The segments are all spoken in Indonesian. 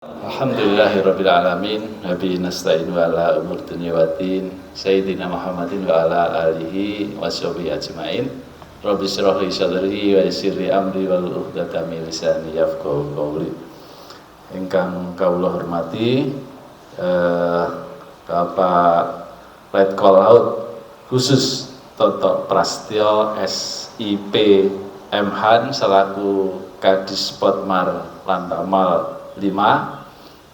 Alhamdulillahirabbil alamin, nabi nasta'in wa ala umur dunya waddin, sayyidina Muhammadin wa ala alihi washabihi ajmain. Rabbi shrah li sadri wa yassir li amri wal 'uqdatam min lisani yafqahu qawli. Ingkang kawula hormati Bapak Letkol Laut khusus Toto Prastyo SIP MHan selaku Kadis Potmar Lantamal 5,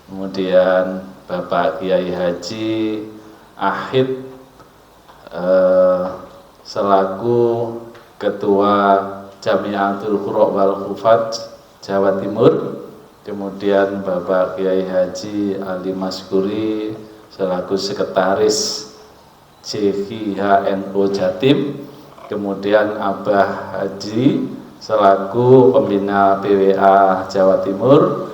kemudian Bapak Kiai Haji Ahid selaku Ketua Jamiatul Qura wal Hufaz Jawa Timur, kemudian Bapak Kiai Haji Ali Maskuri selaku Sekretaris CHNO Jatim, kemudian Abah Haji selaku Pembina BWA Jawa Timur,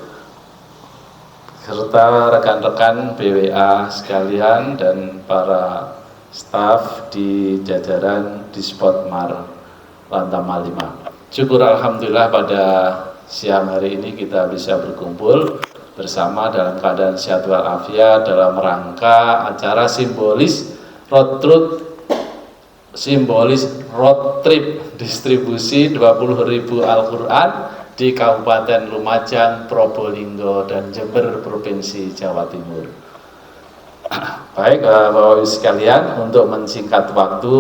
serta rekan-rekan BWA sekalian dan para staf di jajaran Dispotmar Lantamal 5. Syukur alhamdulillah pada siang hari ini kita bisa berkumpul bersama dalam keadaan sehat walafiat dalam rangka acara simbolis road trip distribusi 20.000 Al-Quran di Kabupaten Lumajang, Probolinggo, dan Jember, Provinsi Jawa Timur. Baik, Bapak-Ibu sekalian, untuk mensingkat waktu,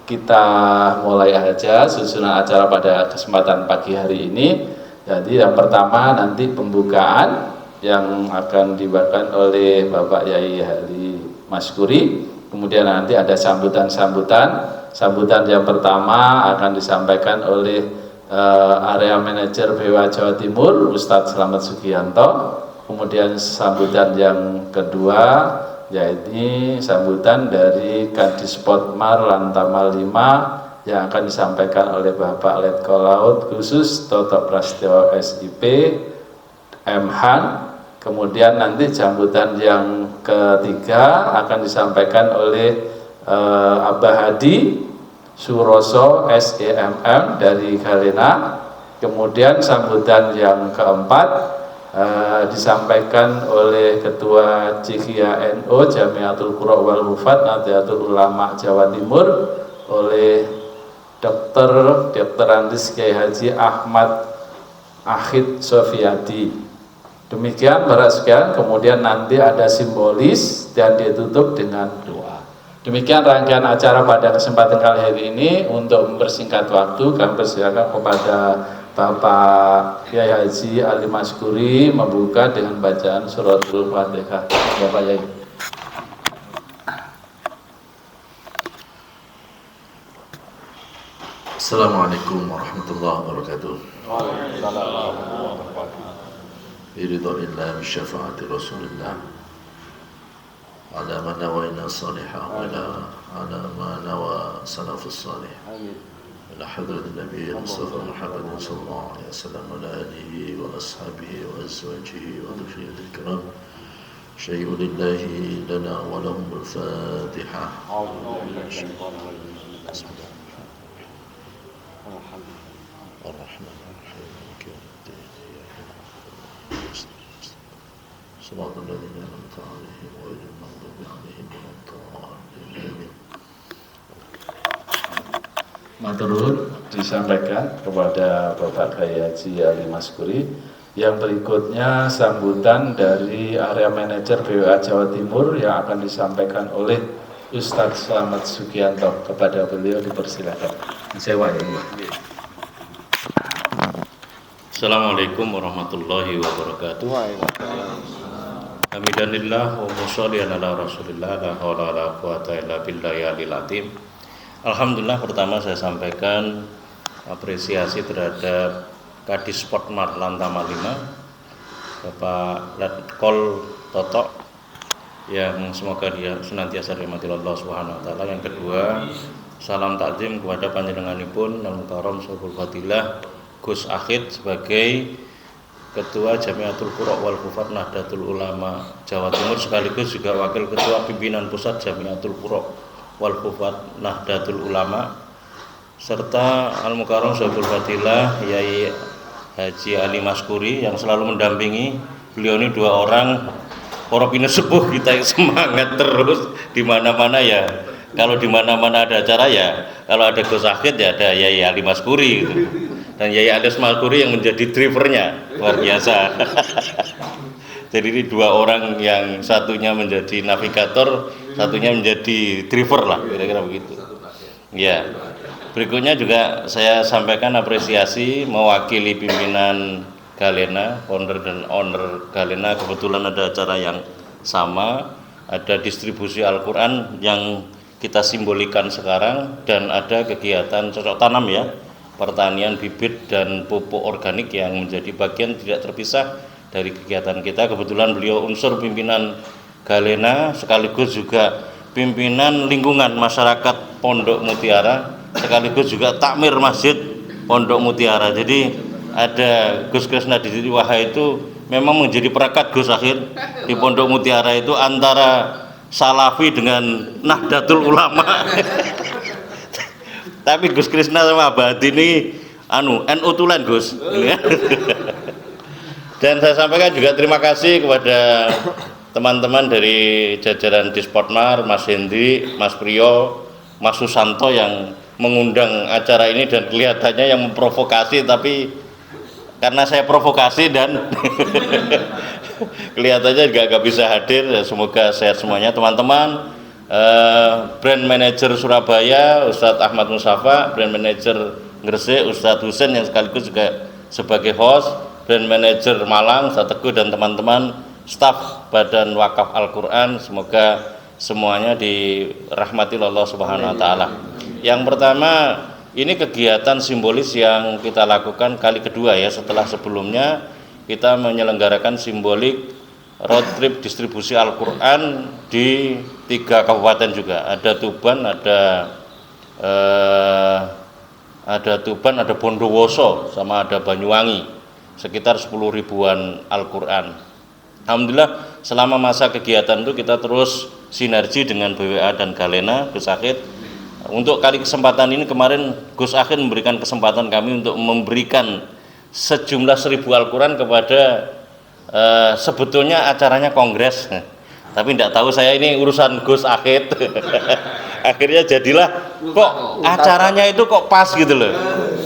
kita mulai aja susunan acara pada kesempatan pagi hari ini. Jadi yang pertama nanti pembukaan yang akan dibawakan oleh Bapak Yai Ali Maskuri. Kemudian nanti ada sambutan yang pertama akan disampaikan oleh Area Manajer BWA Jawa Timur Ustadz Slamet Sugianto. Kemudian sambutan yang kedua yaitu sambutan dari Kadis Potmar Lantamal 5 yang akan disampaikan oleh Bapak Letkol Laut khusus Toto Prastyo SIP MHan. Kemudian nanti sambutan yang ketiga akan disampaikan oleh Abah Hadi Suroso SEMM dari Galena. Kemudian sambutan yang keempat disampaikan oleh Ketua CHNO Jamiatul Qura wal Hufaz Nahdlatul Ulama Jawa Timur oleh Dr. Andes Kiai Haji Ahmad Ahid Sofiyadi. Demikian para sekalian, kemudian nanti ada simbolis dan ditutup dengan doa. Demikian rangkaian acara pada kesempatan kali hari ini. Untuk mempersingkat waktu, kami persilakan kepada Bapak Kiai Haji Ali Maskuri membuka dengan bacaan suratul Fatihah. Bapak Yai. Assalamualaikum warahmatullahi wabarakatuh. Biridha'illah bisyafaati Rasulillah ala man nawaina salihah wa ala ma nawa salafus salih ila hadratin Nabi Mustafa Muhammadin sallallahu alaihi wasallam wa ala alihi wa ashabihi wa azwajihi wa dhurriyyatil kiram syai'u lillahi lana wa lahumul Fatihah. Salatul ladzina an'amta 'alaihim ghairil maghdubi 'alaihim waladdallin. Matur nuwun disampaikan kepada Bapak Kiai Haji Ali Maskuri. Yang berikutnya sambutan dari Area Manajer BWA Jawa Timur yang akan disampaikan oleh Ustadz Slamet Sugianto. Kepada beliau dipersilakan. Sewa ini. Assalamualaikum warahmatullahi wabarakatuh. Hamdanillah wa shollian ala Rasulillah la haula wala quwata illa billahi aliyil azim. Alhamdulillah, pertama saya sampaikan apresiasi terhadap Kadis Potmar Lantamal 5 Bapak Letkol Toto yang semoga dia senantiasa dirahmati Allah Subhanahu wa taala. Yang kedua, salam takzim kepada panjenenganipun Al Mukarram Shaykhul Fadilah Gus Ahid sebagai Ketua Jamiatul Qura wal Hufaz Nahdlatul Ulama Jawa Timur sekaligus juga Wakil Ketua Pimpinan Pusat Jamiatul Qura wal Hufaz Nahdlatul Ulama, serta Al Mukarram Shaykhul Fadilah Yai Haji Ali Maskuri yang selalu mendampingi. Beliau ini 2 orang para pinesepuh kita yang semangat terus di mana-mana ya. Kalau di mana-mana ada acara ya, kalau ada Gus Akhid ya ada Yai Ali Maskuri gitu. Dan Yai Ali Maskuri yang menjadi drivernya, luar biasa. Jadi ini 2 orang yang satunya menjadi navigator, satunya menjadi driver lah, kira-kira begitu. Ya. Berikutnya juga saya sampaikan apresiasi mewakili pimpinan Galena, founder dan owner Galena. Kebetulan ada acara yang sama, ada distribusi Al-Quran yang kita simbolikan sekarang, dan ada kegiatan cocok tanam ya, pertanian bibit dan pupuk organik yang menjadi bagian tidak terpisah dari kegiatan kita. Kebetulan beliau unsur pimpinan Galena sekaligus juga pimpinan lingkungan masyarakat Pondok Mutiara, sekaligus juga takmir masjid Pondok Mutiara. Jadi ada Gus Kresna Dititiwaha itu memang menjadi perekat Gus Akhir di Pondok Mutiara itu antara Salafi dengan Nahdlatul Ulama. Tapi Gus Kresna sama Abadi ini NU tulen Gus. Dan saya sampaikan juga terima kasih kepada teman-teman dari jajaran Disportmar, Mas Hendri, Mas Priyo, Mas Susanto yang mengundang acara ini, dan kelihatannya yang memprovokasi, tapi karena saya provokasi dan kelihatannya juga gak bisa hadir. Semoga sehat semuanya teman-teman. Brand Manager Surabaya Ustadz Ahmad Mustafa, Brand Manager Gresik Ustadz Husen yang sekaligus juga sebagai host, Brand Manager Malang Ustadz Teguh, dan teman-teman staf Badan Wakaf Al-Quran, semoga semuanya dirahmati Allah Subhanahu wa taala. Yang pertama, ini kegiatan simbolis yang kita lakukan kali kedua ya, setelah sebelumnya kita menyelenggarakan simbolik road trip distribusi Al-Quran di 3 kabupaten juga. Ada Tuban, ada Tuban, ada Bondowoso, sama ada Banyuwangi, sekitar 10 ribuan Al-Quran. Alhamdulillah selama masa kegiatan itu kita terus sinergi dengan BWA dan Galena, Gus Akhid. Untuk kali kesempatan ini kemarin Gus Akhid memberikan kesempatan kami untuk memberikan sejumlah 1000 Al-Quran kepada sebetulnya acaranya kongres, tapi tidak tahu saya ini urusan Gus Akhid. Akhirnya jadilah kok acaranya itu kok pas gitu loh,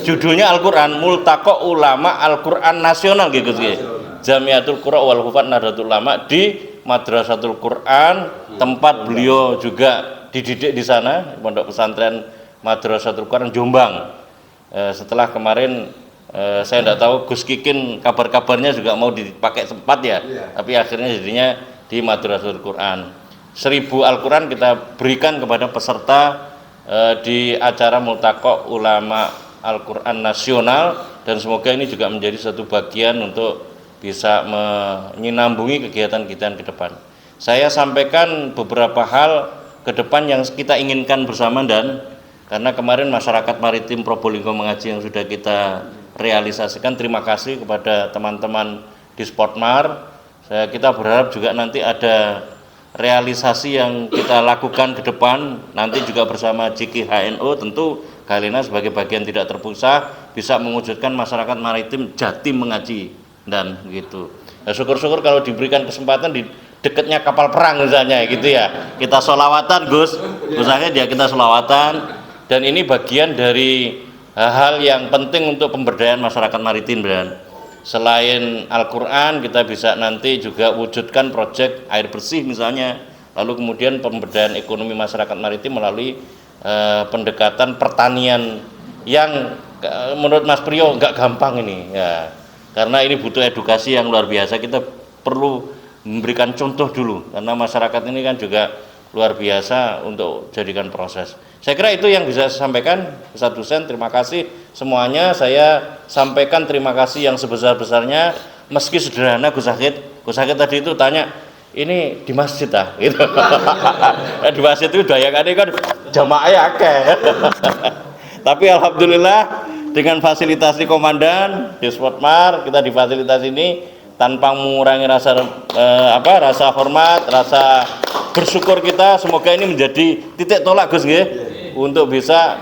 judulnya Al-Quran, Multaqo Ulama Al-Quran Nasional gitu sih. Jamiatul Qura wal Hufat Nahdlatul Ulama di Madrasatul Quran, tempat beliau juga dididik di sana, Pondok Pesantren Madrasatul Quran Jombang. Setelah kemarin saya tidak tahu Gus Kikin kabar-kabarnya juga mau dipakai sempat ya, tapi akhirnya jadinya di Madrasatul Quran. 1000 Al-Quran kita berikan kepada peserta di acara Multaqo Ulama Al-Quran Nasional, dan semoga ini juga menjadi satu bagian untuk bisa menyinambungi kegiatan-kegiatan ke depan. Saya sampaikan beberapa hal ke depan yang kita inginkan bersama, dan karena kemarin masyarakat maritim Probolinggo mengaji yang sudah kita realisasikan, terima kasih kepada teman-teman di Sportmar. Kita berharap juga nanti ada realisasi yang kita lakukan ke depan, nanti juga bersama JKHNO, tentu Galena sebagai bagian tidak terpisah bisa mewujudkan masyarakat maritim Jatim mengaji dan gitu. Nah, syukur-syukur kalau diberikan kesempatan di dekatnya kapal perang misalnya gitu ya, kita sholawatan Gus Akhid ya, kita sholawatan, dan ini bagian dari hal yang penting untuk pemberdayaan masyarakat maritim. Dan selain Al-Quran, kita bisa nanti juga wujudkan proyek air bersih misalnya, lalu kemudian pemberdayaan ekonomi masyarakat maritim melalui pendekatan pertanian yang menurut Mas Priyo nggak gampang ini ya, karena ini butuh edukasi yang luar biasa. Kita perlu memberikan contoh dulu, karena masyarakat ini kan juga luar biasa untuk jadikan proses. Saya kira itu yang bisa saya sampaikan, Ustadz Husen. Terima kasih semuanya. Saya sampaikan terima kasih yang sebesar-besarnya, meski sederhana. Gus Akhid tadi itu tanya, ini di masjid ah gitu. Di masjid itu dayangannya kan jamaahnya akeh. Tapi alhamdulillah dengan fasilitasi komandan di Sportmar, kita difasilitasi ini tanpa mengurangi rasa hormat, rasa bersyukur kita. Semoga ini menjadi titik tolak Gus nggih, untuk bisa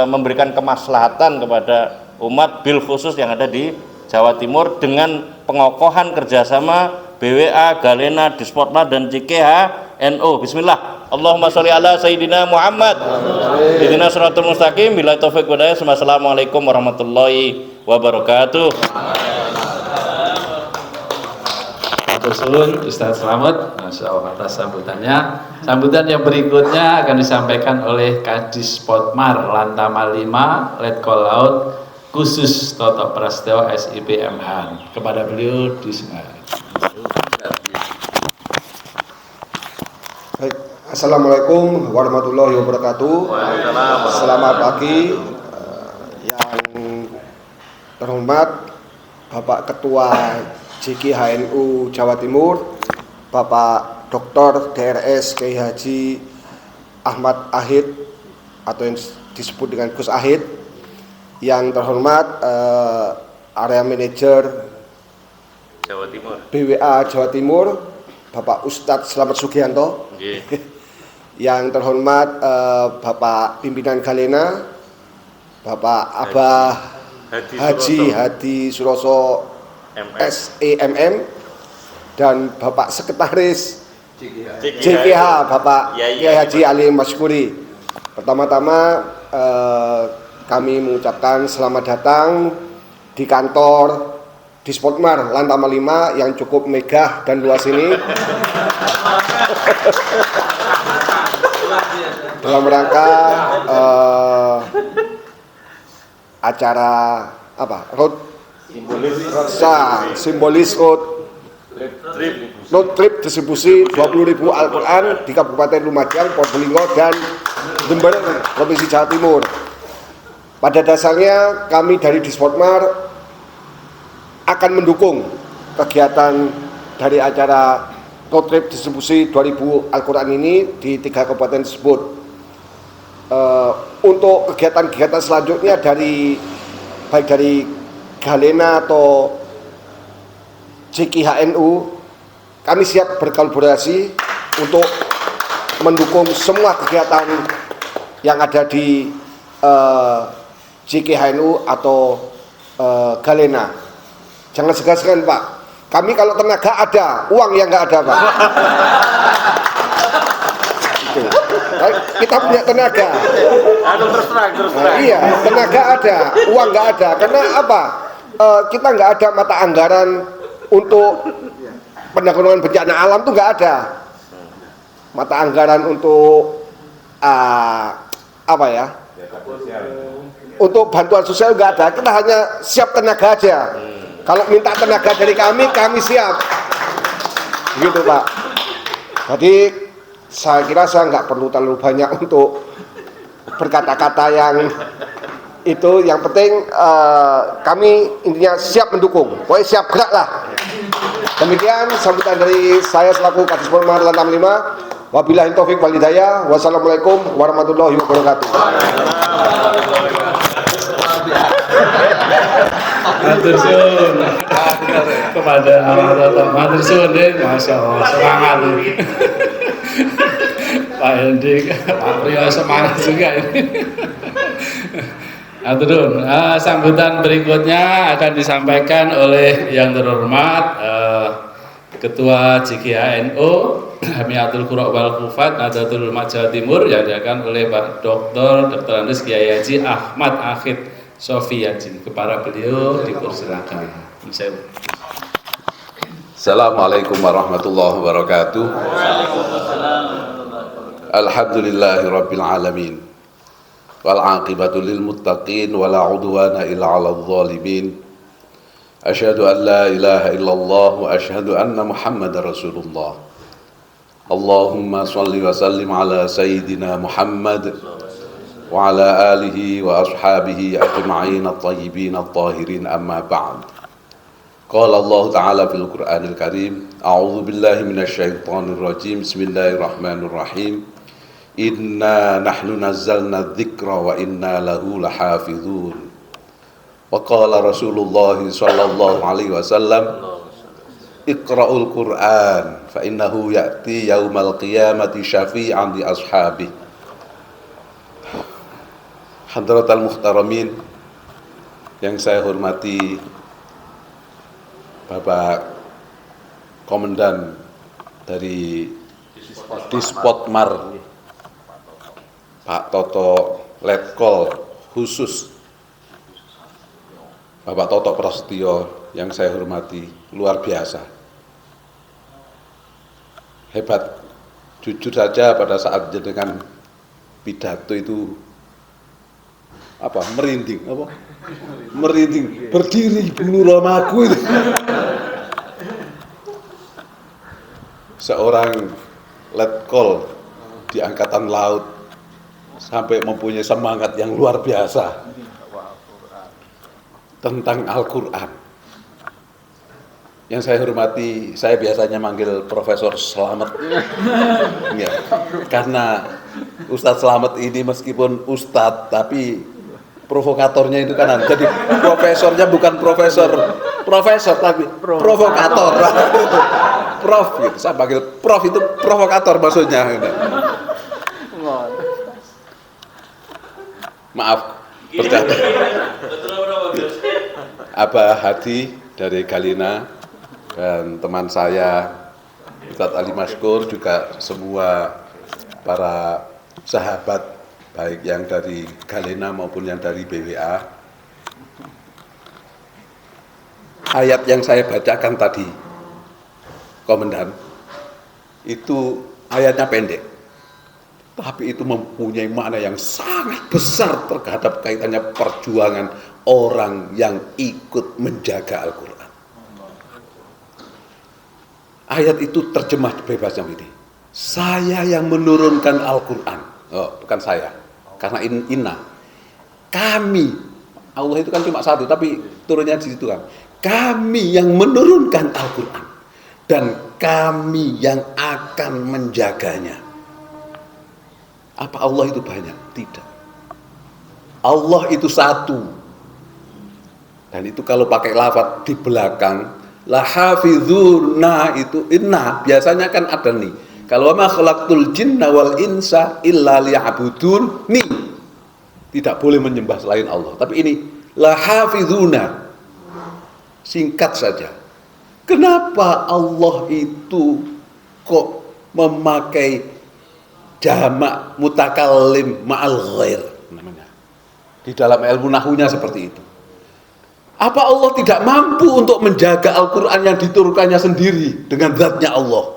memberikan kemaslahatan kepada umat bil khusus yang ada di Jawa Timur dengan pengokohan kerjasama BWA, Galena, Disportma dan JKH-NU. Bismillah. Allahumma sholli ala Sayyidina Muhammad. Ihdinas shiratal mustaqim. Billahi taufiq wal hidayah. Assalamualaikum warahmatullahi wabarakatuh. Suhun Ustaz Slamet, Masya Allah atas sambutannya. Sambutan yang berikutnya akan disampaikan oleh Kadis Potmar Lantama 5 Letkol Laut khusus Toto Prasetyo SIP MH. Kepada beliau disilakan. Baik, Assalamualaikum warahmatullahi wabarakatuh. Selamat pagi yang terhormat Bapak Ketua JKH-NU Jawa Timur, Bapak Dr. DRS Kiai Haji Ahmad Ahid atau yang disebut dengan Gus Ahid, yang terhormat Area Manager Jawa Timur. BWA Jawa Timur, Bapak Ustadz Slamet Sugianto, yang terhormat Bapak Pimpinan Galena, Bapak Abah Haji Hadi Suroso SEMM, dan Bapak Sekretaris JKH Bapak Kiai Haji Ali Masyukuri. Pertama-tama kami mengucapkan selamat datang di kantor Disportmar Lantama 5 yang cukup megah dan luas ini dalam rangka acara road simbolis road trip distribusi 20.000 Al-Quran di Kabupaten Lumajang, Probolinggo, dan Jember, Provinsi Jawa Timur. Pada dasarnya kami dari Disportmar akan mendukung kegiatan dari acara road trip distribusi 2.000 Al-Quran ini di 3 kabupaten tersebut. Untuk kegiatan-kegiatan selanjutnya baik dari Galena atau JKH-NU, kami siap berkolaborasi untuk mendukung semua kegiatan yang ada di JKH-NU atau Galena. Jangan segan-segan Pak, kami kalau tenaga ada, uang yang nggak ada Pak. Kita punya tenaga. Terus terang. Iya, tenaga ada, uang nggak ada. Karena apa? Kita nggak ada mata anggaran untuk penanggulangan bencana alam tuh nggak ada. Mata anggaran untuk untuk bantuan sosial nggak ada. Kita hanya siap tenaga aja. Kalau minta tenaga dari kami siap. Gitu Pak. Jadi saya kira saya nggak perlu terlalu banyak untuk berkata-kata yang itu. Yang penting kami intinya siap mendukung, pokoknya siap gerak lah. Demikian sambutan dari saya selaku Kadis Potmar Lantama 5. Wabillahi taufiq wal hidayah. Wassalamualaikum warahmatullahi wabarakatuh. Matur suwun kepada matur suwun deh, Masya Allah semangat nih. Pak Hendik, Pak Priyo semangat juga ini. Aturun, sambutan berikutnya akan disampaikan oleh yang terhormat Ketua JKH-NU Hamiatul Qura wal Hufat Nahdlatul Ulama Jawa Timur, yang diadakan oleh Pak Dr. Andes Kiai Haji Ahmad Ahid Sofiaji. Kepada beliau dipersilakan. Assalamualaikum warahmatullahi wabarakatuh. Alhamdulillahi rabbil alamin. Wal aqibatu lil muttaqin wala udwana illa 'alal zalimin. Asyhadu an la ilaha illallah wa asyhadu anna Muhammadar Rasulullah. Allahumma shalli wa sallim ala sayyidina Muhammad wa ala alihi wa ashabihi ajma'in at-tayyibin at-tahirin, amma ba'd. Qala Allah Ta'ala fil Qur'anil Karim, a'udzu billahi minasy syaithanir rajim. Bismillahirrahmanirrahim. Inna nahnu nazzalna dzikra wa inna lahu lahafizun. Wa qala Rasulullah sallallahu alaihi wasallam, Iqra'ul Qur'an fa innahu ya'ti yaumal qiyamati syafi'an li ashabi. Hadratal muhtaramin yang saya hormati Bapak Komandan dari Dispotmar, Pak Toto Letkol khusus, Bapak Toto Prasetyo yang saya hormati, luar biasa. Hebat. Jujur saja pada saat jenengan pidato itu merinding, berdiri bulu ramaku itu. Seorang letkol di angkatan laut sampai mempunyai semangat yang luar biasa tentang Al-Quran. Yang saya hormati, saya biasanya manggil Profesor Slamet, ya, karena Ustadz Slamet ini meskipun Ustadz tapi provokatornya itu kan, jadi profesornya bukan profesor tapi provokator. Prof, gitu. Saya panggil Prof itu provokator maksudnya. Gitu. Maaf, bercanda. Abah Hadi dari Galena dan teman saya Ustadz Ali Maskur, juga semua para sahabat baik yang dari Galena maupun yang dari BWA. Ayat yang saya bacakan tadi, Komandan, itu ayatnya pendek, tapi itu mempunyai makna yang sangat besar terhadap kaitannya perjuangan orang yang ikut menjaga Al-Quran. Ayat itu terjemah bebasnya ini, saya yang menurunkan Al-Quran. Oh, bukan saya, karena inna, kami, Allah itu kan cuma satu, tapi turunnya di situ kan, kami yang menurunkan Al-Quran dan kami yang akan menjaganya. Apa Allah itu banyak? Tidak. Allah itu satu. Dan itu kalau pakai lafaz di belakang, lahafizuna itu inna, biasanya kan ada nih. Kalau ma khalaqtul jinna wal insa illa liya'budun, nih. Tidak boleh menyembah selain Allah. Tapi ini lahafizuna. Singkat saja. Kenapa Allah itu kok memakai jamak mutakallim ma'al ghair namanya? Di dalam ilmu nahunya seperti itu. Apa Allah tidak mampu untuk menjaga Al-Quran yang diturunkannya sendiri dengan zatnya Allah?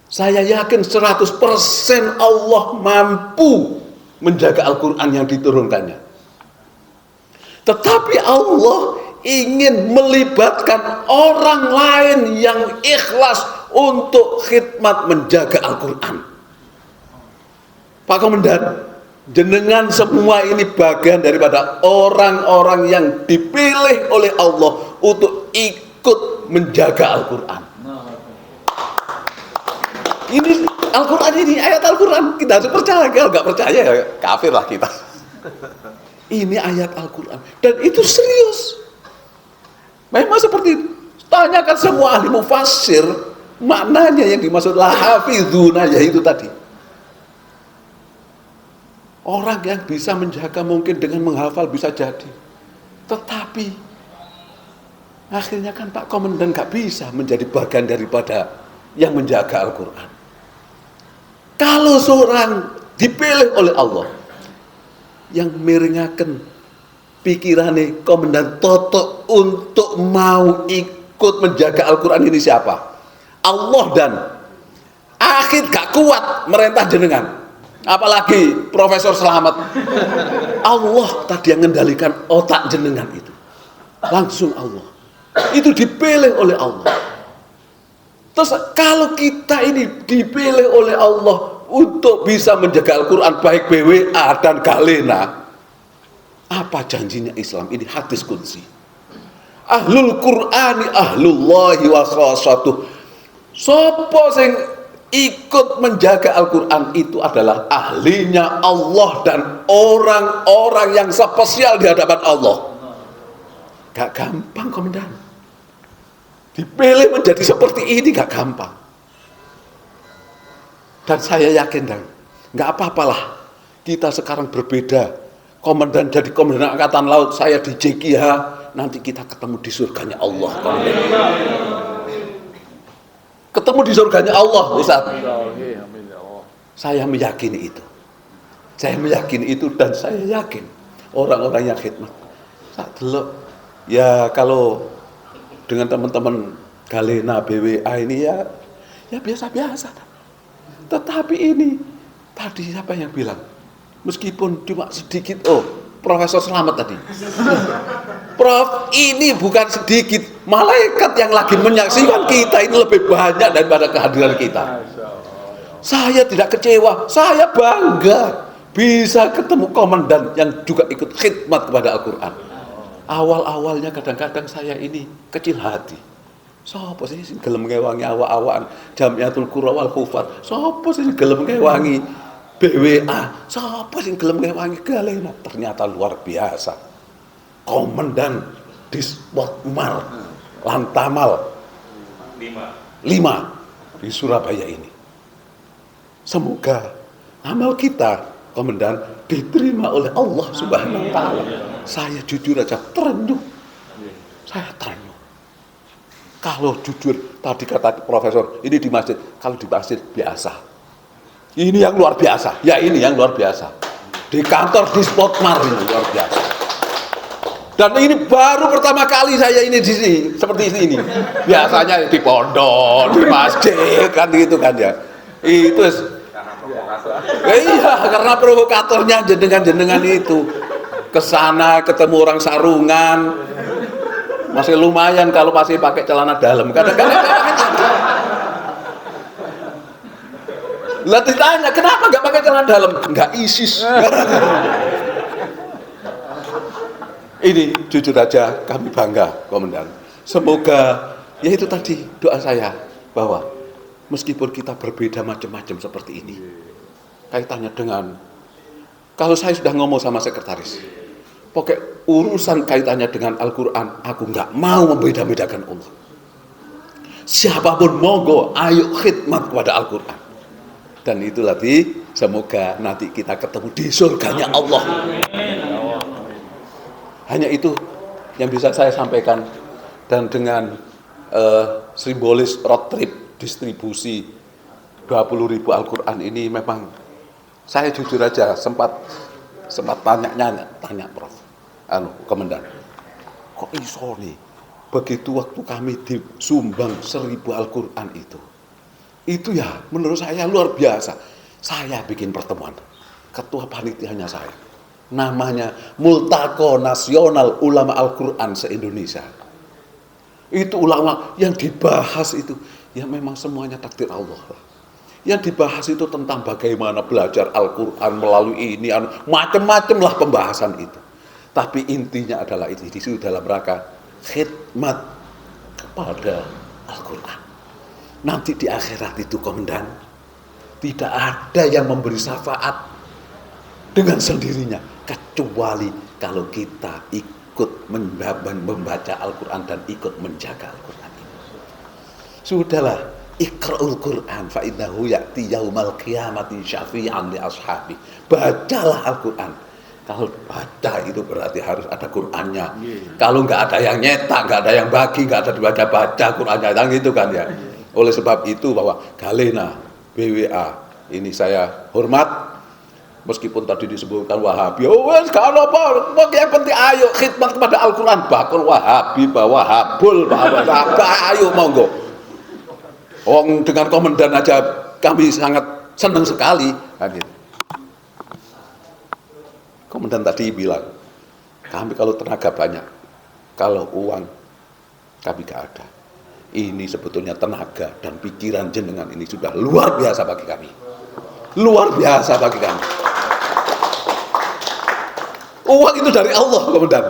Saya yakin 100% Allah mampu menjaga Al-Quran yang diturunkannya. Tetapi Allah ingin melibatkan orang lain yang ikhlas untuk khidmat menjaga Al-Quran. Pak Komandan, jenengan semua ini bagian daripada orang-orang yang dipilih oleh Allah untuk ikut menjaga Al-Quran. Ini Al-Quran, ini ayat Al-Quran. Kita harus percaya, kalau nggak percaya ya kafir lah kita. Ini ayat Al-Quran dan itu serius. Memang seperti itu. Tanyakan semua ahli mufassir, maknanya yang dimaksud lahafizuna yaitu tadi. Orang yang bisa menjaga mungkin dengan menghafal bisa jadi. Tetapi akhirnya kan Pak Komandan gak bisa menjadi bagian daripada yang menjaga Al-Quran. Kalau seorang dipilih oleh Allah yang meringakan pikirannya Komandan Toto untuk mau ikut menjaga Al-Quran ini siapa? Allah, dan akhir gak kuat merintah jenengan. Apalagi Profesor Slamet. Allah tadi yang mengendalikan otak jenengan itu. Langsung Allah. Itu dipilih oleh Allah. Terus kalau kita ini dipilih oleh Allah untuk bisa menjaga Al-Quran baik BWA dan Galena, apa janjinya Islam? Ini hadis qudsi. Ahlul Qur'ani ahlullahi wa khassatuh. Sopo sing ikut menjaga Al-Quran itu adalah ahlinya Allah dan orang-orang yang spesial di hadapan Allah. Gak gampang, Komandan. Dipilih menjadi seperti ini gak gampang. Dan saya yakin, dan gak apa-apalah kita sekarang berbeda. Komandan jadi Komandan Angkatan Laut, saya di JKH, nanti kita ketemu di surganya Allah. Ketemu di surganya Allah, Ustaz. Saya meyakini itu. Saya meyakini itu dan saya yakin orang-orang yang khidmat. Saat delok ya kalau dengan teman-teman Galena BWA ini ya biasa-biasa. Tetapi ini tadi siapa yang bilang? Meskipun cuma sedikit, Profesor Slamet tadi. Prof, ini bukan sedikit. Malaikat yang lagi menyaksikan kita ini lebih banyak daripada kehadiran kita. Saya tidak kecewa, saya bangga bisa ketemu komandan yang juga ikut khidmat kepada Al-Quran. Awal-awalnya kadang-kadang saya ini kecil hati. Sopo sih gelem ngewangi awak-awakan Jamiatul Qura wal Hufat? Sopo sih gelem ngewangi BWA? Sopo sih gelem ngewangi Galena? Ternyata luar biasa. Komandan Dispotmal Lantamal 5 di Surabaya ini. Semoga amal kita, komandan, diterima oleh Allah Subhanahu wa taala. Saya jujur aja terenyuh. Saya terenyuh. Kalau jujur, tadi kata profesor, ini di masjid, kalau di masjid biasa. Ini yang luar biasa. Ya ini yang luar biasa. Di kantor Dispotmar ini luar biasa. Dan ini baru pertama kali saya ini di sini, seperti ini. Biasanya di pondok, di masjid, kan gitu kan ya. Itu iya, karena provokatornya jenengan itu kesana ketemu orang sarungan, masih lumayan kalau masih pakai celana dalam. Kadang-kadang lah ditanya kenapa nggak pakai celana dalam? Nggak ISIS. Ini jujur aja kami bangga, komandan. Semoga ya itu tadi doa saya bahwa meskipun kita berbeda macam-macam seperti ini, kaitannya dengan kalau saya sudah ngomong sama sekretaris, pokoknya urusan kaitannya dengan Al-Quran, aku nggak mau membeda-bedakan Allah. Siapapun monggo, ayo khidmat kepada Al-Quran. Dan itu tadi, semoga nanti kita ketemu di surganya Allah. Hanya itu yang bisa saya sampaikan. Dan dengan simbolis road trip distribusi 20.000 Al-Quran ini memang saya jujur aja sempat tanya Prof, komandan, kok iso nih begitu waktu kami disumbang 1.000 Al-Quran itu ya menurut saya luar biasa. Saya bikin pertemuan, ketua panitianya saya, namanya Multaqo Nasional Ulama Al-Quran se-Indonesia. Itu ulama yang dibahas itu ya memang semuanya takdir Allah. Yang dibahas itu tentang bagaimana belajar Al-Quran melalui ini, macam-macam lah pembahasan itu. Tapi intinya adalah itu dalam rangka khidmat kepada Al-Quran. Nanti di akhirat itu, komandan, tidak ada yang memberi syafaat dengan sendirinya kecuali kalau kita ikut membaca Al-Quran dan ikut menjaga Al-Quran ini. Sudahlah, Iqra'ul Quran fa innahu ya'ti yaumal qiyamati syafi'an li ashabi. Bacalah Al-Quran. Kalau baca itu berarti harus ada Qurannya. Kalau nggak ada yang nyetak, nggak ada yang bagi, nggak ada dibaca Qurannya, gitu kan ya. Oleh sebab itu bahwa Galena BWA ini saya hormat, meskipun tadi disebutkan Wahabi. Kalau apa, yang penting ayo khidmat kepada Al-Quran. Bakul Wahabi, Wahabul, ayo monggo. Dengan komandan aja kami sangat senang sekali. Komandan tadi bilang, kami kalau tenaga banyak, kalau uang kami gak ada. Ini sebetulnya tenaga dan pikiran jenengan ini sudah luar biasa bagi kami. Luar biasa bagi kami. Uang itu dari Allah, komandan.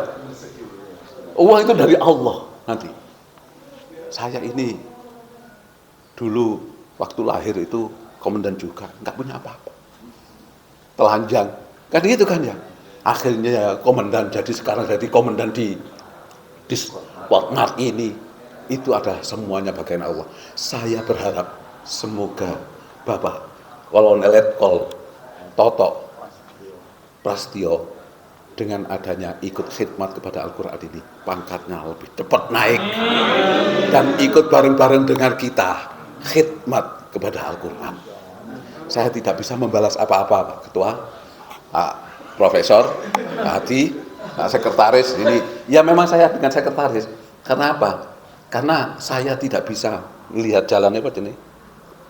Uang itu dari Allah nanti. Saya ini dulu waktu lahir itu komandan juga nggak punya apa-apa, telanjang kan gitu kan ya. Akhirnya ya komandan, jadi sekarang jadi komandan di Spotmart ini. Itu adalah semuanya bagian Allah. Saya berharap semoga Bapak Walon Eletkol Toto Prastio dengan adanya ikut khidmat kepada Al-Quran ini, pangkatnya lebih cepat naik dan ikut bareng-bareng dengan kita khidmat kepada Al-Quran. Saya tidak bisa membalas apa-apa, Pak Ketua, Pak Profesor, Pak Hadi, Pak Sekretaris ini. Ya memang saya dengan sekretaris. Karena apa? Karena saya tidak bisa melihat jalannya Pak ini.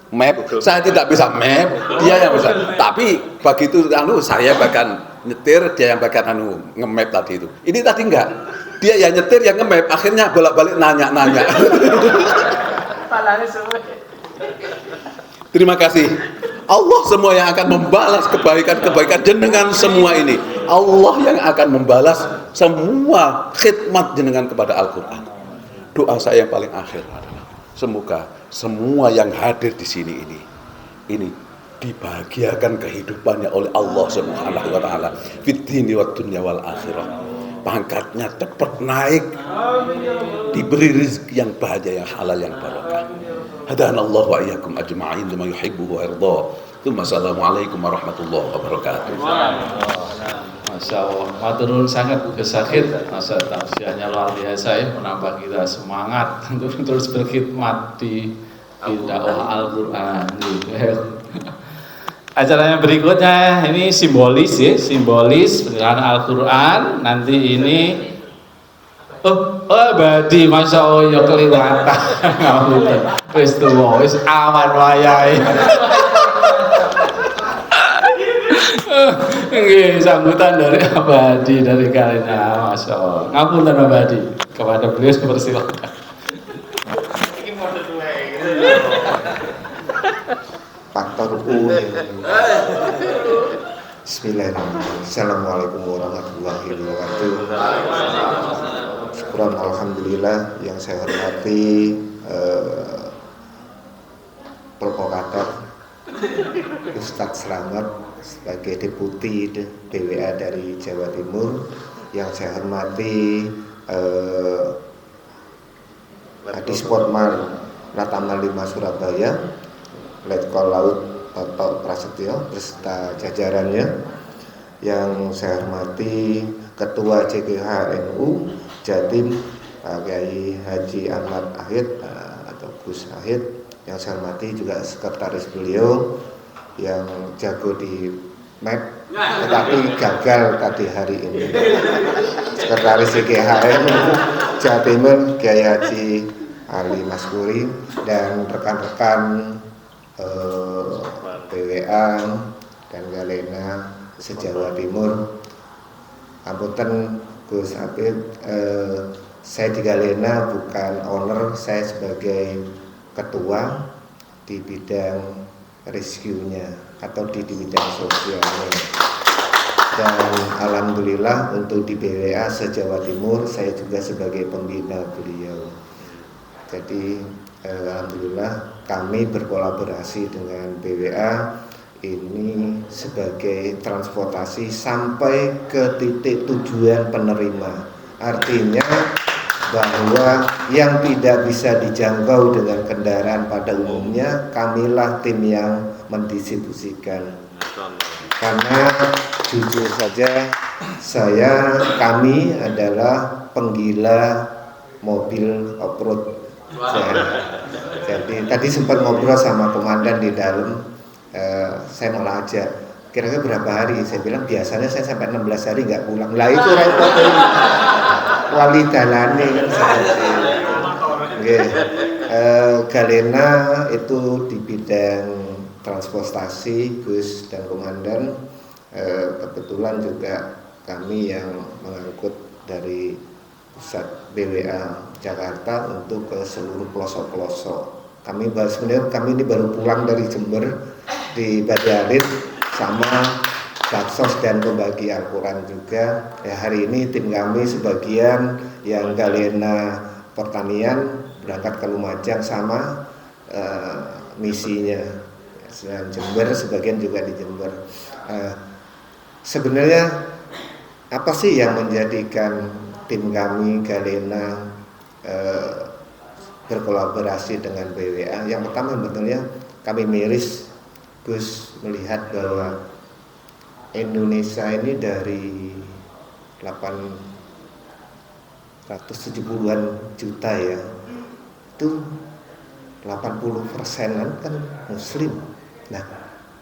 Map, saya tidak bisa map, dia yang bisa. Tapi begitu saya bahkan nyetir, dia yang bahkan nge-map tadi itu. Ini tadi enggak. Dia yang nyetir, yang nge-map, akhirnya bolak-balik nanya-nanya. Terima kasih. Allah semua yang akan membalas kebaikan-kebaikan jenengan semua ini. Allah yang akan membalas semua khidmat jenengan kepada Al-Quran. Doa saya yang paling akhir adalah semoga semua yang hadir di sini ini dibahagiakan kehidupannya oleh Allah Subhanahu wa taala fid dini wad dunya wal akhirah. Pangkatnya cepat naik, diberi rezeki yang bahagia, yang halal, yang barokah. Hadanallahu wa iyyakum ajma'in lima yuhibbu wa yarda. Assalamualaikum warahmatullahi wabarakatuh. Masya Allah, maturun sangat kesakit. Masa tausiahnya luar biasa ya, menambah kita semangat untuk terus berkhidmat di dakwah Al-Quran. Acaranya berikutnya ini simbolis ya, simbolis penyerahan Al-Quran. Nanti ini Badi, Masya Allah ya kelihatan. Wis tuwa, wis awan wayahe. Nggih, sambutan dari Abadi dari Galena, Masya Allah. Ngapunten Abadi, kepada beliau dipersilakan. Faktor U. Bismillahirrahmanirrahim. Assalamualaikum warahmatullahi wabarakatuh. Syukuran alhamdulillah, yang saya hormati provokator Ustadz Slamet sebagai deputi BWA dari Jawa Timur, yang saya hormati Kadis Pormal Ratamal 5 Surabaya, Letkol Laut Toto Prasetyo beserta jajarannya, yang saya hormati Ketua CGH NU Jatim Pak Kiai Haji Ahmad Ahid atau Gus Ahid, yang saya hormati juga sekretaris beliau yang jago di map tetapi gagal tadi hari ini, sekretaris CGHN Jawa Timur Kiai Haji Ali Maskuri, dan rekan-rekan BWA dan Galena se-Jawa Timur. Apunten Gus Abid, saya di Galena bukan owner, saya sebagai ketua di bidang rescue-nya atau di bidang sosialnya. Dan alhamdulillah untuk di BWA se-Jawa Timur saya juga sebagai pembina beliau. Jadi alhamdulillah kami berkolaborasi dengan BWA ini sebagai transportasi sampai ke titik tujuan penerima. Artinya bahwa yang tidak bisa dijangkau dengan kendaraan pada umumnya, kamilah tim yang mendistribusikan. Karena jujur saja kami adalah penggila mobil off-road. Jadi tadi sempat ngobrol sama komandan di dalam, saya malah ajak, kira-kira berapa hari? Saya bilang biasanya saya sampai 16 hari nggak pulang. Lah itu repot wali dalane kan seperti Galena itu di bidang transportasi, Gus dan komandan. Kebetulan juga kami yang mengangkut dari pusat BWA Jakarta untuk ke seluruh pelosok-pelosok. Kami ini baru pulang dari Jember di Badalit sama Baksos dan pembagi Al-Quran juga. Hari ini tim kami sebagian yang Galena Pertanian berangkat ke Lumajang sama misinya. Dan Jember sebagian juga di Jember. Sebenarnya apa sih yang menjadikan tim kami Galena berkolaborasi dengan BWA? Yang pertama sebetulnya kami miris, Gus, melihat bahwa Indonesia ini dari 870-an juta ya, itu 80%-an kan muslim. Nah,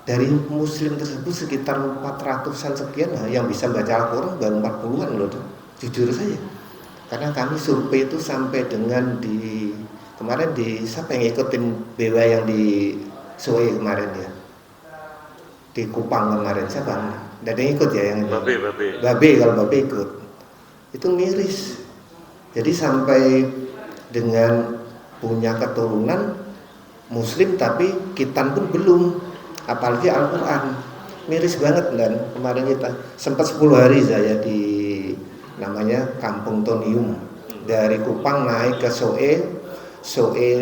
dari muslim tersebut sekitar 400-an sekian yang bisa baca Al-Quran baru 40-an loh, jujur saja. Karena kami survei itu sampai dengan kemarin siapa yang ikutin BW yang di Soe kemarin ya, di Kupang kemarin, siapa? Dan yang ikut ya yang Babe kalau Babe ikut, itu miris. Jadi sampai dengan punya keturunan muslim tapi kitan pun belum, apalagi Al-Quran, miris banget. Dan kemarin kita sempat 10 hari saya di namanya Kampung Tonium, dari Kupang naik ke Soe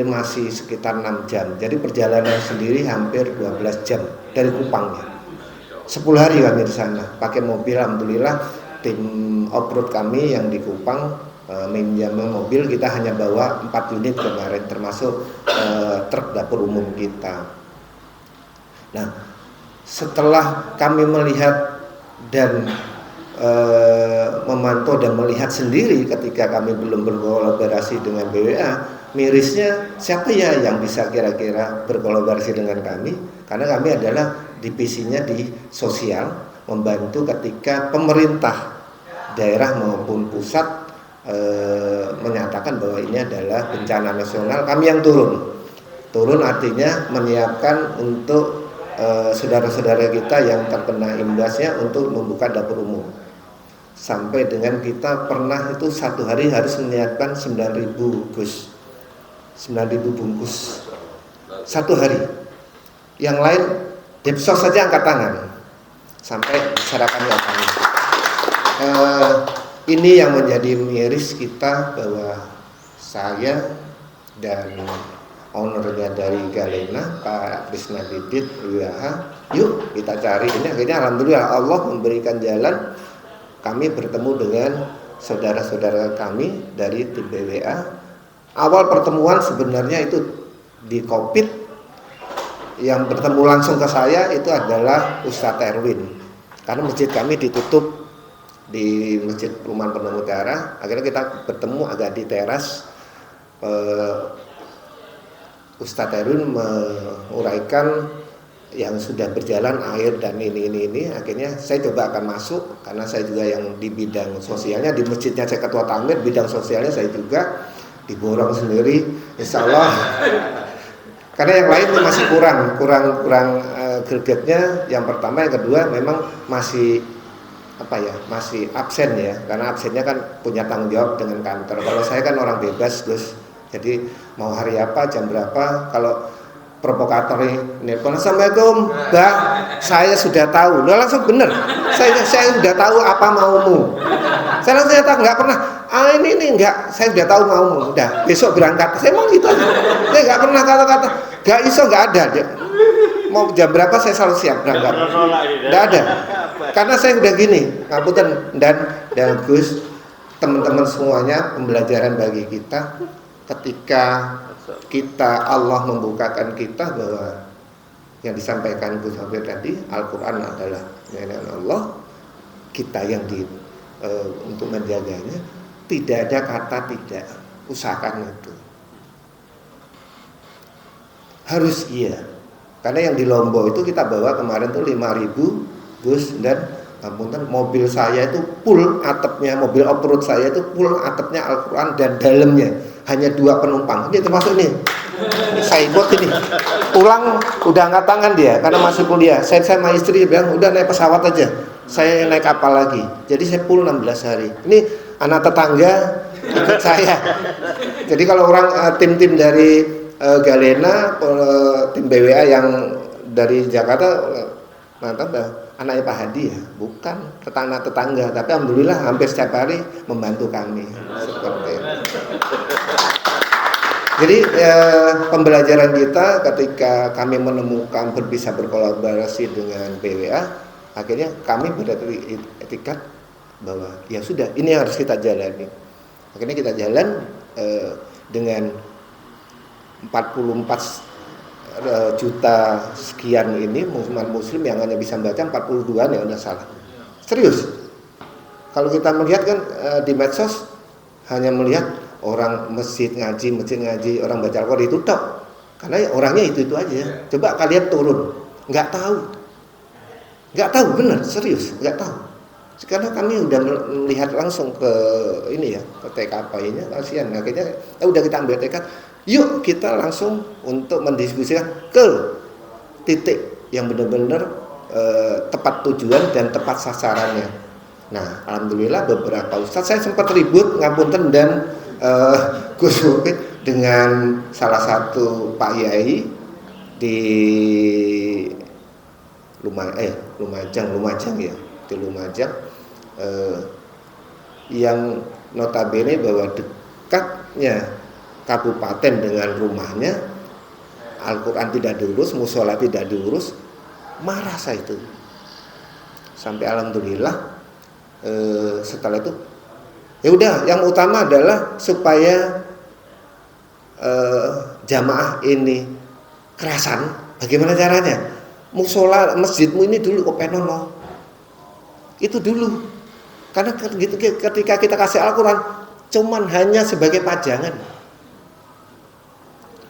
masih sekitar 6 jam, jadi perjalanan sendiri hampir 12 jam dari Kupangnya. 10 hari kami di sana pakai mobil. Alhamdulillah tim off-road kami yang di Kupang minjam mobil, kita hanya bawa 4 unit kemarin, termasuk truk dapur umum kita. Nah, setelah kami melihat dan memantau dan melihat sendiri ketika kami belum berkolaborasi dengan BWA, mirisnya siapa ya yang bisa kira-kira berkolaborasi dengan kami, karena kami adalah divisinya di sosial, membantu ketika pemerintah daerah maupun pusat menyatakan bahwa ini adalah bencana nasional, kami yang turun artinya menyiapkan untuk saudara-saudara kita yang terkena imbasnya untuk membuka dapur umum. Sampai dengan kita pernah itu satu hari harus menyiapkan 9.000 bungkus satu hari. Yang lain Depsos saja angkat tangan sampai masyarakat yang kami. Ini yang menjadi miris kita, bahwa saya dan ownernya dari Galena, Pak Krisna Didit WH, yuk kita cari ini. Akhirnya alhamdulillah Allah memberikan jalan, kami bertemu dengan saudara-saudara kami dari tim BWA. Awal pertemuan sebenarnya itu di Covid, yang bertemu langsung ke saya itu adalah Ustadz Erwin, karena masjid kami ditutup di Masjid Perumahan Pondok Mutiara. Akhirnya kita bertemu agak di teras. Ustadz Erwin menguraikan yang sudah berjalan air dan ini. Akhirnya saya coba akan masuk, karena saya juga yang di bidang sosialnya di masjidnya, saya ketua tamir, bidang sosialnya saya juga diborong sendiri, insya Allah. Karena yang lain masih kurang gregetnya. Yang pertama, yang kedua memang masih masih absen ya, karena absennya kan punya tanggung jawab dengan kantor. Kalau saya kan orang bebas Gus, jadi mau hari apa, jam berapa, kalau provokator nelpon, Assalamualaikum Mbak, saya sudah tahu, udah langsung bener, saya sudah tahu apa maumu, saya langsung tahu, nggak pernah ini enggak, saya sudah tahu maumu, udah besok berangkat, saya mau gitu aja, saya nggak pernah kata-kata nggak iso, nggak ada dia. Mau jam berapa saya selalu siap berangkat, nggak ada, karena saya udah gini, ngapunten dan Gus, teman-teman semuanya, pembelajaran bagi kita ketika kita Allah membukakan kita bahwa yang disampaikan Gus Hafir tadi, Al-Quran adalah nenek Allah, kita yang untuk menjaganya, tidak ada kata tidak, usahakan itu harus iya. Karena yang di Lombok itu kita bawa kemarin tuh 5.000 Gus, dan mobil saya itu full atapnya, mobil off-road saya itu full atapnya Al-Quran dan dalamnya hanya 2 penumpang. Ini termasuk nih, saya ikut ini. Pulang udah angkat tangan dia karena masih kuliah. Saya sama istri bilang udah naik pesawat aja, saya naik kapal lagi. Jadi saya full 16 hari. Ini anak tetangga ikut saya. Jadi kalau orang tim-tim dari Galena, tim BWA yang dari Jakarta, mantap dah. Anaknya Pak Hadi ya, bukan tetangga, tapi alhamdulillah hampir setiap hari membantu kami seperti itu. Jadi pembelajaran kita ketika kami menemukan bisa berkolaborasi dengan BWA, akhirnya kami beretikat bahwa ya sudah, ini yang harus kita jalani. Akhirnya kita jalan dengan 44 juta sekian ini umat muslim yang hanya bisa baca 42-an ya udah salah. Serius. Kalau kita melihat kan di medsos hanya melihat orang masjid ngaji, orang baca Al-Quran itu tok. Karena orangnya itu aja. Coba kalian turun, nggak tahu benar, serius, nggak tahu. Karena kami udah melihat langsung ke ini ya, ke TKP-nya, kasihan. Akhirnya udah kita ambil tekad, yuk kita langsung untuk mendiskusikan ke titik yang benar-benar tepat tujuan dan tepat sasarannya. Nah, alhamdulillah beberapa ustadz, saya sempat ribut ngapunten dan Gus Mufid dengan salah satu Pak Yai di Lumajang ya, di Lumajang, yang notabene bahwa dekatnya kabupaten dengan rumahnya, Al-Quran tidak diurus, musola tidak diurus, marah saya itu. Sampai alhamdulillah setelah itu ya udah, yang utama adalah supaya jamaah ini kerasan. Bagaimana caranya? Musola masjidmu ini dulu openono. Itu dulu. Karena ketika kita kasih Al-Quran cuman hanya sebagai pajangan.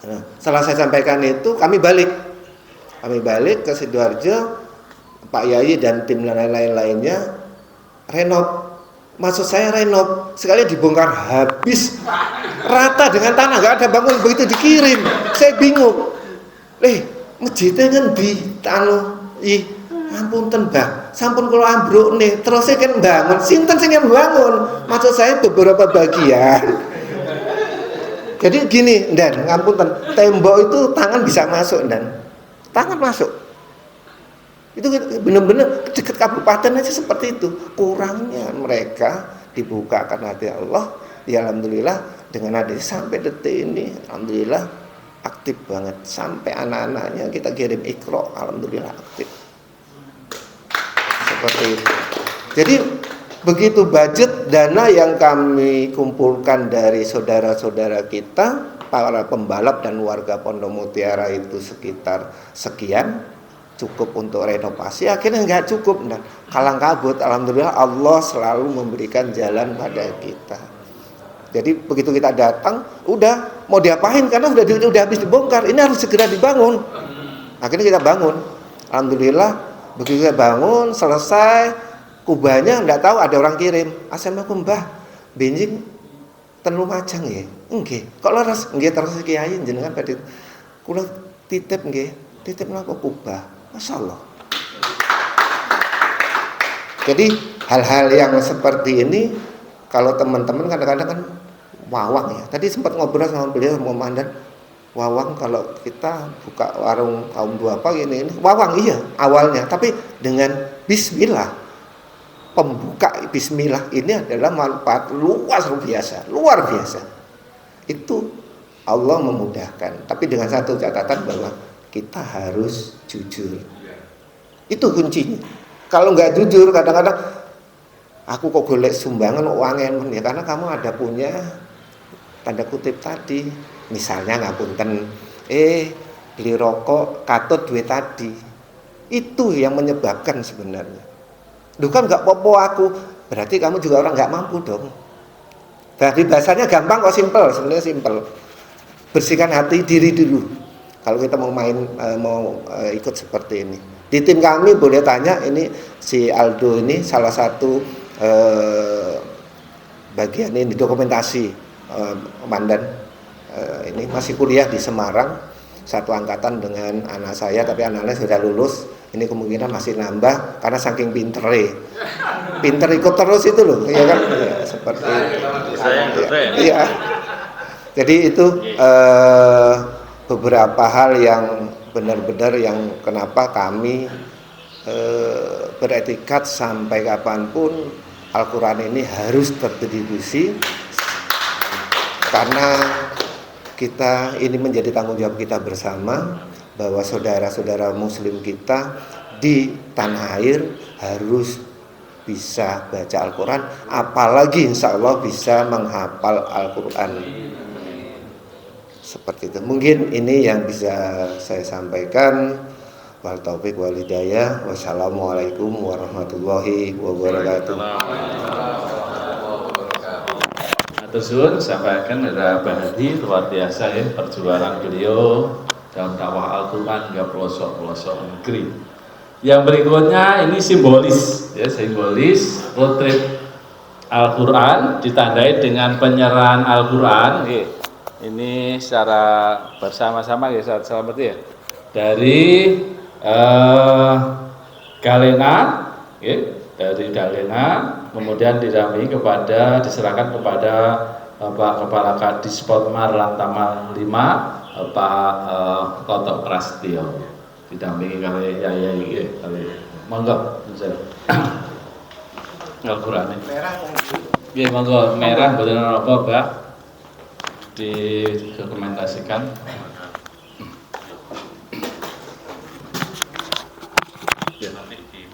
Nah, setelah saya sampaikan itu, kami balik ke Sidoarjo, Pak Yai dan tim lain-lainnya renov. Maksud saya renov, sekali dibongkar habis rata dengan tanah, nggak ada bangun, begitu dikirim. Saya bingung. Masjidnya ngendi ampunten Mbah, sampun kula ambruk nih, terus saya kan bangun. Sinten sing bangun? Maksud saya beberapa bagian. Jadi gini, dan ngampunten, tembok itu tangan bisa masuk, dan tangan masuk. Itu benar-benar dekat kabupaten aja seperti itu. Kurangnya mereka dibukakan hati Allah. Ya alhamdulillah dengan adanya sampai detik ini, alhamdulillah aktif banget. Sampai anak-anaknya kita kirim Iqra, alhamdulillah aktif. Seperti itu. Jadi begitu budget dana yang kami kumpulkan dari saudara-saudara kita, para pembalap dan warga Pondok Mutiara itu sekitar sekian, cukup untuk renovasi. Akhirnya nggak cukup, nah, kalang kabut. Alhamdulillah Allah selalu memberikan jalan pada kita. Jadi begitu kita datang, udah mau diapain karena udah habis dibongkar. Ini harus segera dibangun. Akhirnya kita bangun. Alhamdulillah begitu kita bangun selesai, kubahnya nggak tahu ada orang kirim. Assalamualaikum Mbah, benjing ten Lumajang nggih. Nggih. Kok leres? Nggih terus Kiai jenengan badhe kula titip nggih. Titip napa kubah. Masyaallah. Jadi hal-hal yang seperti ini kalau teman-teman kadang-kadang kan wawang ya. Tadi sempat ngobrol sama beliau sama Mandan. Wawang kalau kita buka warung kaum duafa ini wawang iya awalnya, tapi dengan bismillah. Pembuka bismillah ini adalah manfaat luar biasa. Itu Allah memudahkan, tapi dengan satu catatan bahwa kita harus jujur. Itu kuncinya. Kalau nggak jujur kadang-kadang aku kok golek sumbangan uangnya ya, karena kamu ada punya tanda kutip tadi, misalnya ngapunten beli rokok katut duit tadi, itu yang menyebabkan sebenarnya. Duh kan nggak popo aku, berarti kamu juga orang nggak mampu dong. Jadi bahasanya gampang kok, sebenarnya simpel. Bersihkan hati diri dulu. Kalau kita mau ikut seperti ini. Di tim kami boleh tanya, ini si Aldo ini salah satu bagian ini dokumentasi Mandan, ini masih kuliah di Semarang, satu angkatan dengan anak saya, tapi anaknya sudah lulus. Ini kemungkinan masih nambah karena saking pinter ikut terus itu loh, ya kan? Ya, seperti ya. Jadi itu beberapa hal yang benar-benar yang kenapa kami beretikat sampai kapanpun Al-Quran ini harus terdistribusi, karena kita ini menjadi tanggung jawab kita bersama, bahwa saudara-saudara muslim kita di tanah air harus bisa baca Al-Quran, apalagi insya Allah bisa menghafal Al-Quran. Seperti itu. Mungkin ini yang bisa saya sampaikan. Wal taufiq wal hidayah. Wassalamualaikum warahmatullahi wabarakatuh. Terus sampaikan ada Bahadi luar biasa ya perjuangan beliau dalam dakwah Al-Quran hingga pelosok-pelosok negeri. Yang berikutnya ini simbolis ya, simbolis road trip Al-Quran ditandai dengan penyerahan Al-Quran. Ini secara bersama-sama ya saat selamat ya dari Galena ya, dari Galena kemudian didampingi diserahkan kepada Bapak Kepala Kadis Potmar Lantamal 5 Pak Toto Prastio didampingi kali monggo Al-Quran ini monggo merah betul apa Pak didokumentasikan.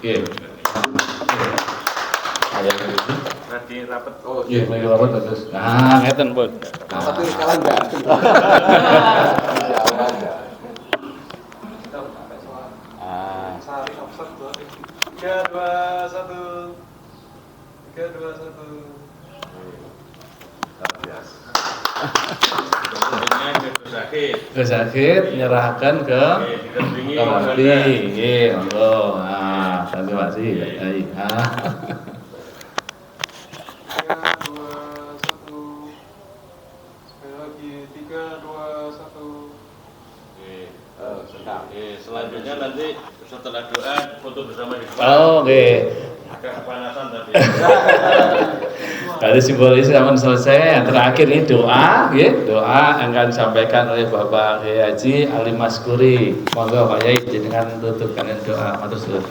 Ayat ini. Tadi rapat. Iya, lagi rapat terus. Nah, ngeten, Bun. Apa tuh kalah enggak? Ah. 3, 2, 1. 3, 2, 1. Gus Sakit menyerahkan ke Rabi. Nggih, monggo. Nah, terima kasih. Baik. Ah. 3, 2, 1. Sekali lagi 3, 2, 1. Selanjutnya nanti setelah doa foto bersama di depan. Oh, oke. Agak kepanasan tadi. Dari simbolis aman selesai. Yang terakhir ini doa, ya. Doa yang akan disampaikan oleh Bapak Kiai Haji Ali Maskuri. Monggo Pak Yai dengan tutupkan doa. Matur suwun.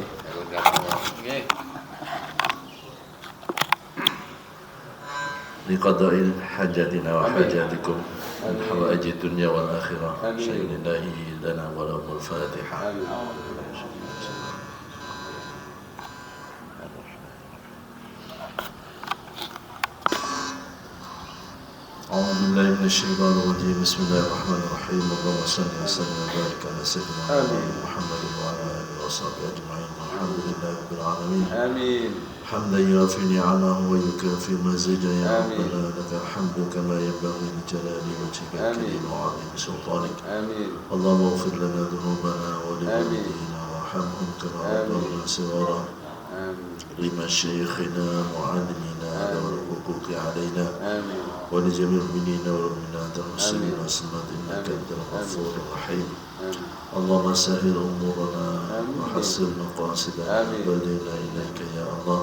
لقضاء حاجاتنا وحاجاتكم من حوائج الدنيا والآخرة شيء الله لنا ولهم الفاتحة. أعوذ بالله من الشيطان الرجيم. بسم الله الرحمن الرحيم. اللهم صل وسلم وبارك على سيدنا محمد وعلى آله وصحبه أجمعين. الحمد لله رب العالمين. Amin. حمدا يوافي نعمه ويكافئ مزيدا. يا ربنا لك الحمد كما ينبغي لجلال وجهك الكريم وعظيم سلطانك. Amin. اللهم اغفر لنا ذنوبنا ولوالدينا وارحمهم كما ربونا صغارا. لمشايخنا معلمينا ذوي الحقوق علينا ولجميع المؤمنين والمؤمنات المسلمين والمسلمات انك انت الغفور الرحيم. اللهم سهل امورنا وحسن مقاصدنا وبلغنا اليك يا الله.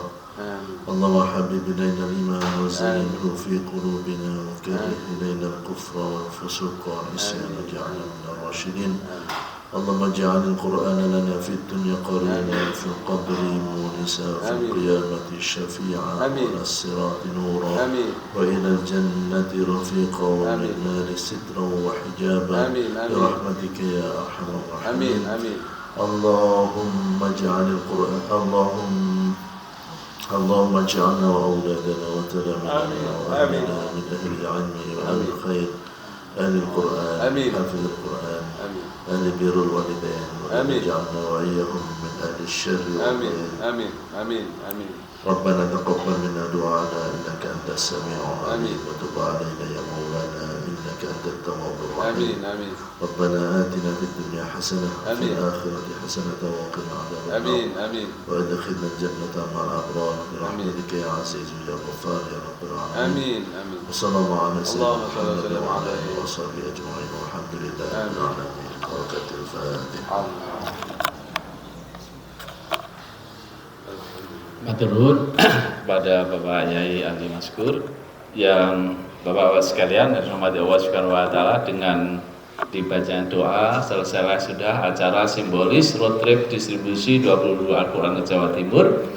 اللهم حبب الينا الايمان وزينه في قلوبنا وكره الينا الكفر والفسوق والعصيان واجعلنا من الراشدين. اللهم اجعل القرآن لنا في الدنيا قرينا وفي القبر مونسا وفي القيامة شفيعا وعلى الصراط نورا وإلى الجنة رفيقا ومن النار سترا وحجابا برحمتك يا أرحم الراحمين. اللهم اجعل القرآن اللهم اجعلنا وأولادنا وتلاميذنا وأهلنا من أهل العلم وأهل الخير أهل القرآن حافظ القرآن أهل بر الوالدين واجعلنا وإياهم من أهل الشر Amin. ربنا تقبل منا دعانا إنك أنت السميع العليم وتب علينا يا مولانا إنك أنت التواب الرحيم. ربنا آتنا في الدنيا حسنة وفي الآخرة حسنة وقنا عذاب النار وأدخلنا الجنة مع الأبرار برحمتك يا عزيز يا غفار يا رب العالمين. وصلى الله على سيدنا محمد وعلى آله وصحبه أجمعين والحمد لله رب العالمين. بركة الفاتحة. Maturun pada Bapak Yai Ali Maskur yang Bapak-Bapak sekalian dan rahmati Allah Subhanahu wa taala, dengan dibacaan doa selesai sudah acara simbolis road trip distribusi 22 Al-Quran ke Jawa Timur.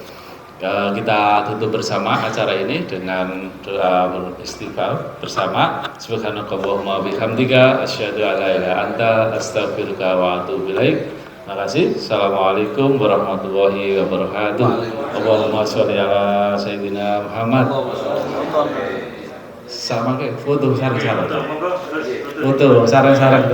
Kita tutup bersama acara ini dengan doa beristighfar bersama. Subhanakallahumma bihamdika asyhadu an la ilaha illa anta astaghfiruka wa atubu ilaik. Terima kasih. Assalamualaikum warahmatullahi wabarakatuh. Allahumma sholli ala sayyidina Muhammad. Sama kayak foto sarang-sarang. Foto sarang-sarang